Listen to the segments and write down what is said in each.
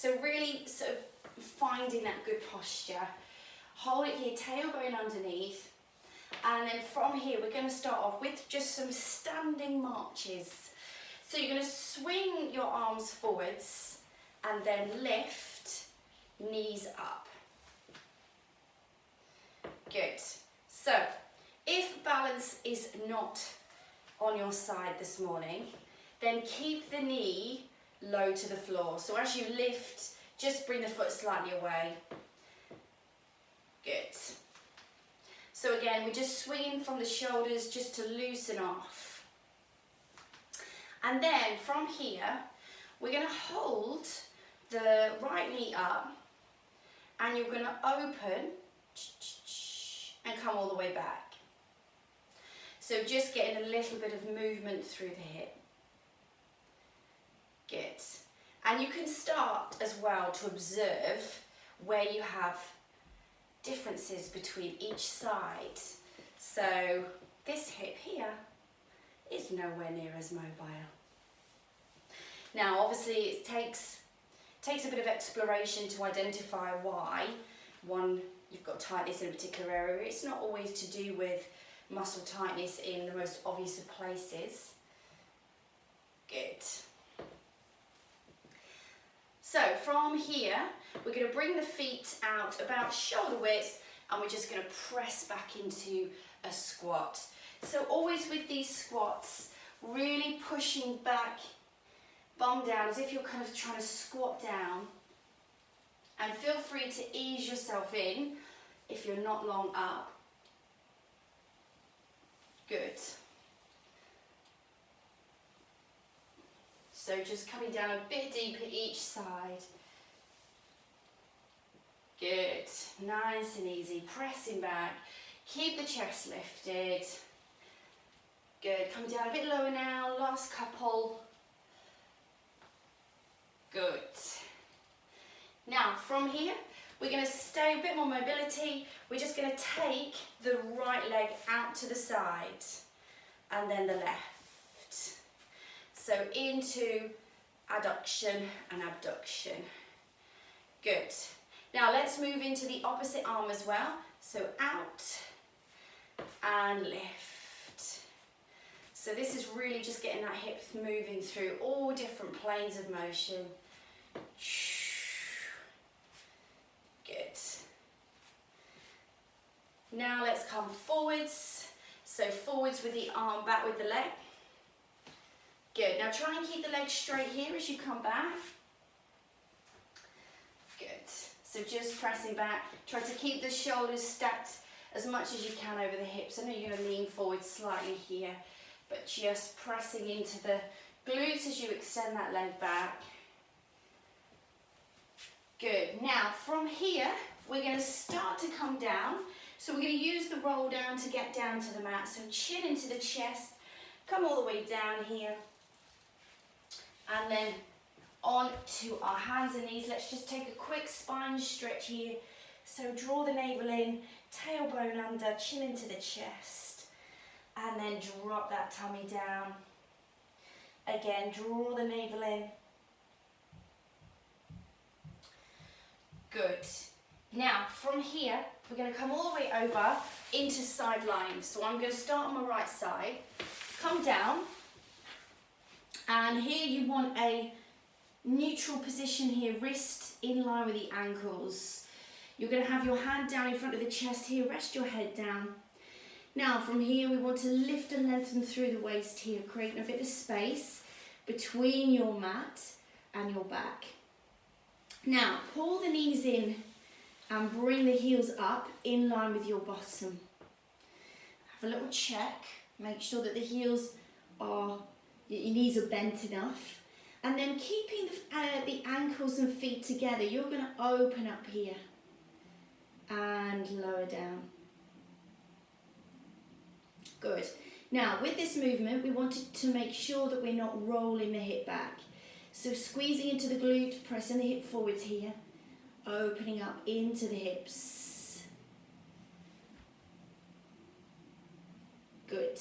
So really sort of finding that good posture. Hold it here, tailbone underneath. And then from here, we're going to start off with just some standing marches. So you're going to swing your arms forwards and then lift, knees up. Good. So if balance is not on your side this morning, then keep the knee low to the floor. So as you lift, just bring the foot slightly away. Good. So again, we're just swinging from the shoulders just to loosen off. And then from here, we're going to hold the right knee up and you're going to open and come all the way back. So just getting a little bit of movement through the hip. Good. And you can start as well to observe where you have differences between each side. So this hip here is nowhere near as mobile. Now obviously it takes a bit of exploration to identify why you've got tightness in a particular area. It's not always to do with muscle tightness in the most obvious of places. Good. So from here, we're going to bring the feet out about shoulder width and we're just going to press back into a squat. So always with these squats, really pushing back, bum down, as if you're kind of trying to squat down. And feel free to ease yourself in if you're not long up. Good. So just coming down a bit deeper each side. Good. Nice and easy. Pressing back. Keep the chest lifted. Good. Coming down a bit lower now. Last couple. Good. Now from here, we're going to stay a bit more mobility. We're just going to take the right leg out to the side and then the left. So into adduction and abduction. Good. Now let's move into the opposite arm as well. So out and lift. So this is really just getting that hip moving through all different planes of motion. Good. Now let's come forwards. So forwards with the arm, back with the leg. Good. Now try and keep the leg straight here as you come back. Good. So just pressing back. Try to keep the shoulders stacked as much as you can over the hips. I know you're going to lean forward slightly here, but just pressing into the glutes as you extend that leg back. Good. Now from here, we're going to start to come down. So we're going to use the roll down to get down to the mat. So chin into the chest, come all the way down here. And then on to our hands and knees. Let's just take a quick spine stretch here. So draw the navel in, tailbone under, chin into the chest. And then drop that tummy down. Again, draw the navel in. Good. Now, from here, we're going to come all the way over into side lying. So I'm going to start on my right side, come down, and here you want a neutral position here, wrist in line with the ankles. You're going to have your hand down in front of the chest here, rest your head down. Now, from here, we want to lift and lengthen through the waist here, creating a bit of space between your mat and your back. Now, pull the knees in and bring the heels up in line with your bottom. Have a little check, make sure that the heels are, your knees are bent enough. And then keeping the ankles and feet together, you're going to open up here and lower down. Good. Now, with this movement, we wanted to make sure that we're not rolling the hip back. So squeezing into the glute, pressing the hip forwards here, opening up into the hips. Good.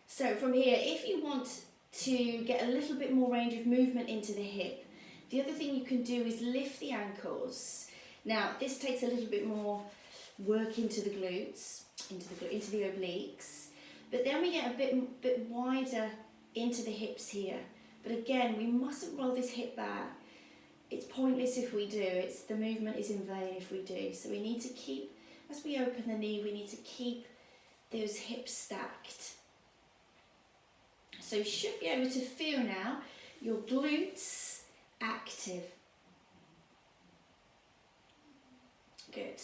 So from here, if you want to get a little bit more range of movement into the hip. The other thing you can do is lift the ankles. Now, this takes a little bit more work into the glutes, into the obliques, but then we get a bit wider into the hips here. But again, we mustn't roll this hip back. It's pointless if we do. The movement is in vain if we do. So we need to keep, as we open the knee, we need to keep those hips stacked. So you should be able to feel now your glutes active. Good.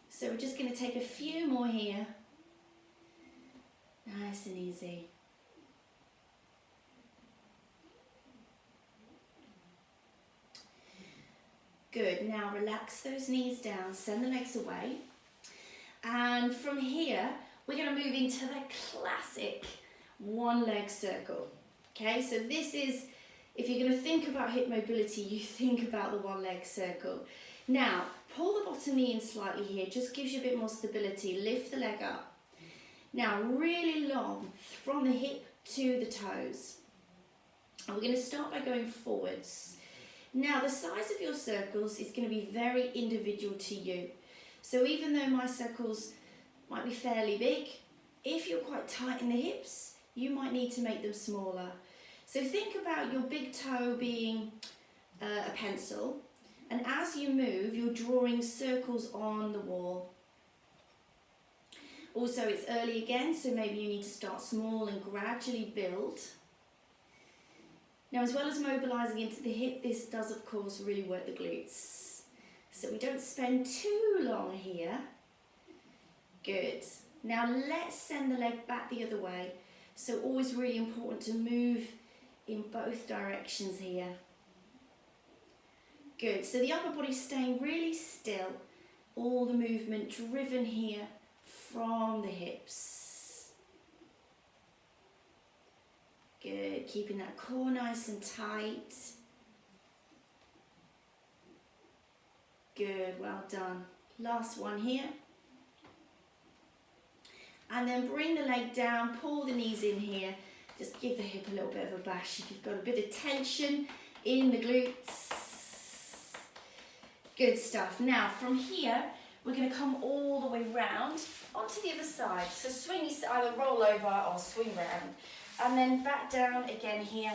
So we're just going to take a few more here. Nice and easy. Good. Now relax those knees down, send the legs away. And from here, we're going to move into the classic one leg circle. Okay, so this is, if you're going to think about hip mobility, you think about the one leg circle. Now, pull the bottom knee in slightly here, just gives you a bit more stability. Lift the leg up. Now, really long from the hip to the toes. And we're going to start by going forwards. Now, the size of your circles is going to be very individual to you. So even though my circles might be fairly big, if you're quite tight in the hips, you might need to make them smaller. So think about your big toe being a pencil, and as you move, you're drawing circles on the wall. Also, it's early again, so maybe you need to start small and gradually build. Now, as well as mobilising into the hip, this does, of course, really work the glutes. So we don't spend too long here. Good. Now, let's send the leg back the other way. So always really important to move in both directions here. Good. So the upper body's staying really still. All the movement driven here from the hips. Good. Keeping that core nice and tight. Good. Well done. Last one here. And then bring the leg down, pull the knees in here. Just give the hip a little bit of a bash if you've got a bit of tension in the glutes. Good stuff. Now from here, we're going to come all the way round onto the other side. So swing, either roll over or swing round. And then back down again here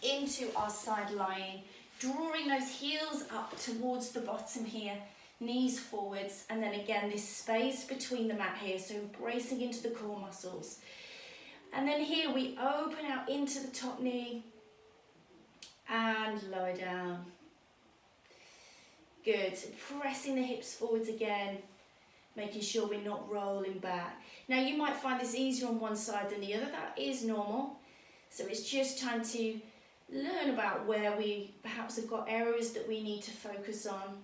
into our side lying. Drawing those heels up towards the bottom here. Knees forwards, and then again this space between the mat here, so bracing into the core muscles. And then here we open out into the top knee and lower down. Good. So pressing the hips forwards again, making sure we're not rolling back. Now you might find this easier on one side than the other. That is normal. So it's just time to learn about where we perhaps have got areas that we need to focus on.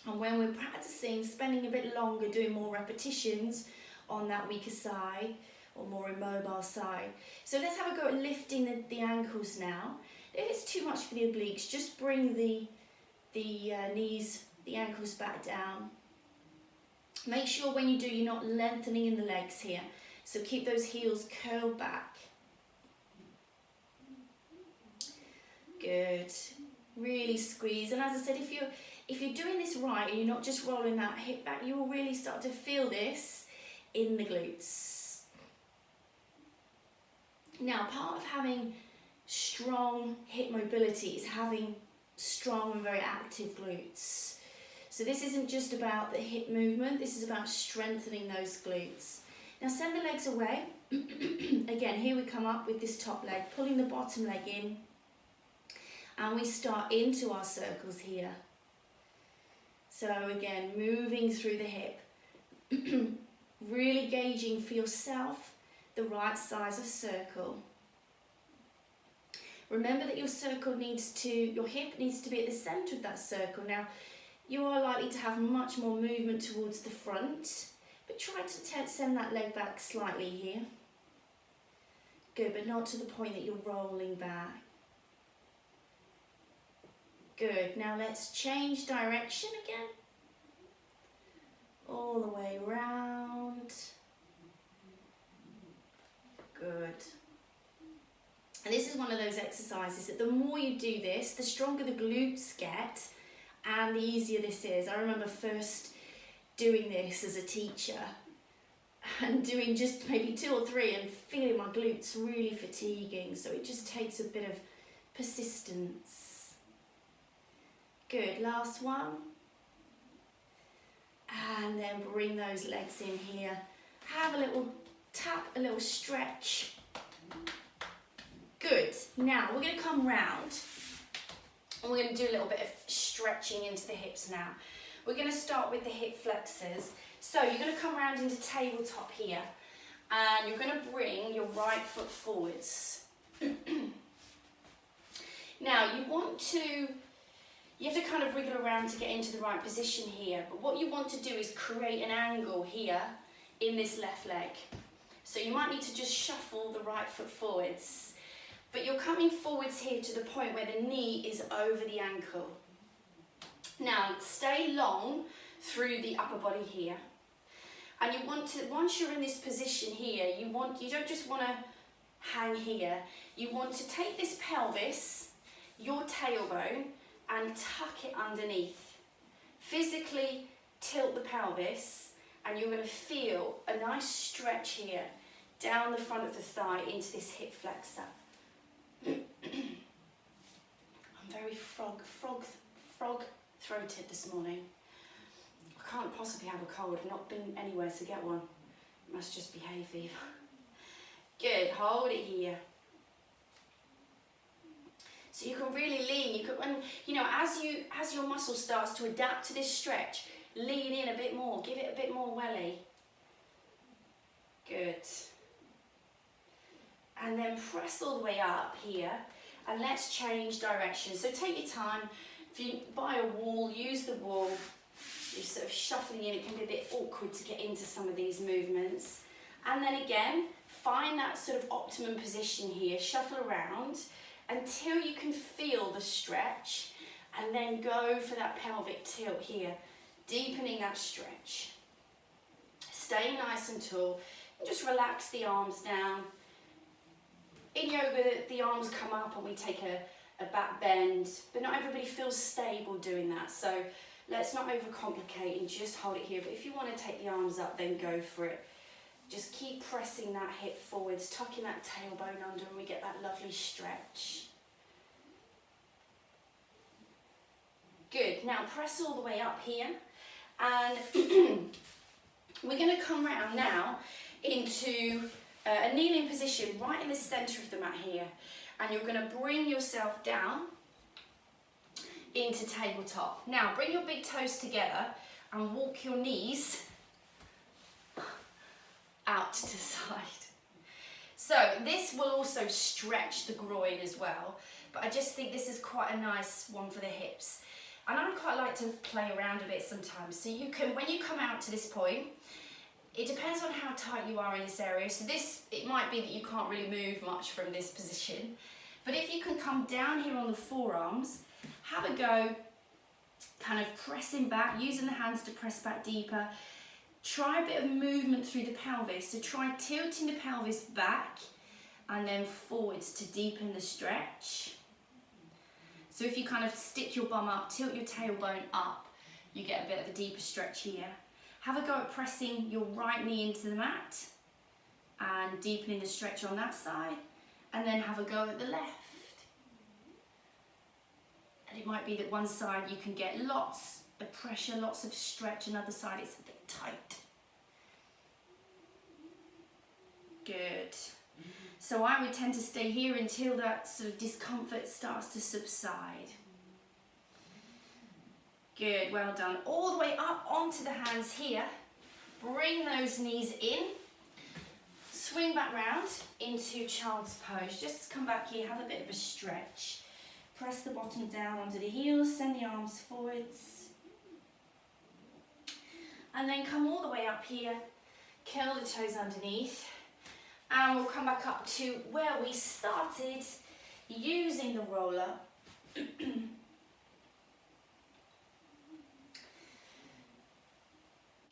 And when we're practicing, spending a bit longer doing more repetitions on that weaker side or more immobile side. So let's have a go at lifting the ankles now. If it's too much for the obliques, just bring the knees, the ankles back down. Make sure when you do, you're not lengthening in the legs here. So keep those heels curled back. Good. Really squeeze. And as I said, if you're doing this right and you're not just rolling that hip back, you will really start to feel this in the glutes. Now, part of having strong hip mobility is having strong and very active glutes. So this isn't just about the hip movement, this is about strengthening those glutes. Now send the legs away. Again, here we come up with this top leg, pulling the bottom leg in, and we start into our circles here. So again, moving through the hip, really gauging for yourself the right size of circle. Remember that your hip needs to be at the centre of that circle. Now, you are likely to have much more movement towards the front, but try to send that leg back slightly here. Good, but not to the point that you're rolling back. Good, now let's change direction again. All the way round. And this is one of those exercises that the more you do this, the stronger the glutes get and the easier this is. I remember first doing this as a teacher and doing just maybe 2 or 3 and feeling my glutes really fatiguing. So it just takes a bit of persistence. Good, last one. And then bring those legs in here. Have a little tap, a little stretch. Good. Now we're going to come round and we're going to do a little bit of stretching into the hips now. We're going to start with the hip flexors. So you're going to come round into tabletop here and you're going to bring your right foot forwards. Now you have to kind of wriggle around to get into the right position here, but what you want to do is create an angle here in this left leg. So you might need to just shuffle the right foot forwards, but you're coming forwards here to the point where the knee is over the ankle. Now stay long through the upper body here. And you want to, once you're in this position here, you don't just want to hang here. You want to take this pelvis, your tailbone, and tuck it underneath. Physically tilt the pelvis and you're going to feel a nice stretch here down the front of the thigh into this hip flexor. I'm very frog-throated this morning. I can't possibly have a cold. I've not been anywhere to get one. Must just be hay fever. Good, hold it here. So you can really lean. As your muscle starts to adapt to this stretch, lean in a bit more. Give it a bit more welly. Good. And then press all the way up here, and let's change direction. So take your time. If you buy a wall, use the wall. You're sort of shuffling in. It can be a bit awkward to get into some of these movements. And then again, find that sort of optimum position here. Shuffle around until you can feel the stretch, and then go for that pelvic tilt here, deepening that stretch. Stay nice and tall, and just relax the arms down. In yoga, the arms come up and we take a back bend, but not everybody feels stable doing that, so let's not overcomplicate and just hold it here. But if you want to take the arms up, then go for it. Just keep pressing that hip forwards, tucking that tailbone under, and we get that lovely stretch. Good. Now press all the way up here, and we're going to come round now into a kneeling position right in the centre of the mat here, and you're going to bring yourself down into tabletop. Now bring your big toes together and walk your knees out to the side. So this will also stretch the groin as well, but I just think this is quite a nice one for the hips. And I quite like to play around a bit sometimes. So you can, when you come out to this point, it depends on how tight you are in this area. So it might be that you can't really move much from this position. But if you can come down here on the forearms, have a go, kind of pressing back, using the hands to press back deeper. Try a bit of movement through the pelvis. So try tilting the pelvis back and then forwards to deepen the stretch. So if you kind of stick your bum up, tilt your tailbone up, you get a bit of a deeper stretch here. Have a go at pressing your right knee into the mat and deepening the stretch on that side, and then have a go at the left. And it might be that one side you can get lots of pressure, lots of stretch, another side it's a bit tight. Good. So I would tend to stay here until that sort of discomfort starts to subside. Good, well done. All the way up onto the hands here. Bring those knees in. Swing back round into child's pose. Just come back here, have a bit of a stretch. Press the bottom down onto the heels, send the arms forwards. And then come all the way up here, curl the toes underneath. And we'll come back up to where we started, using the roller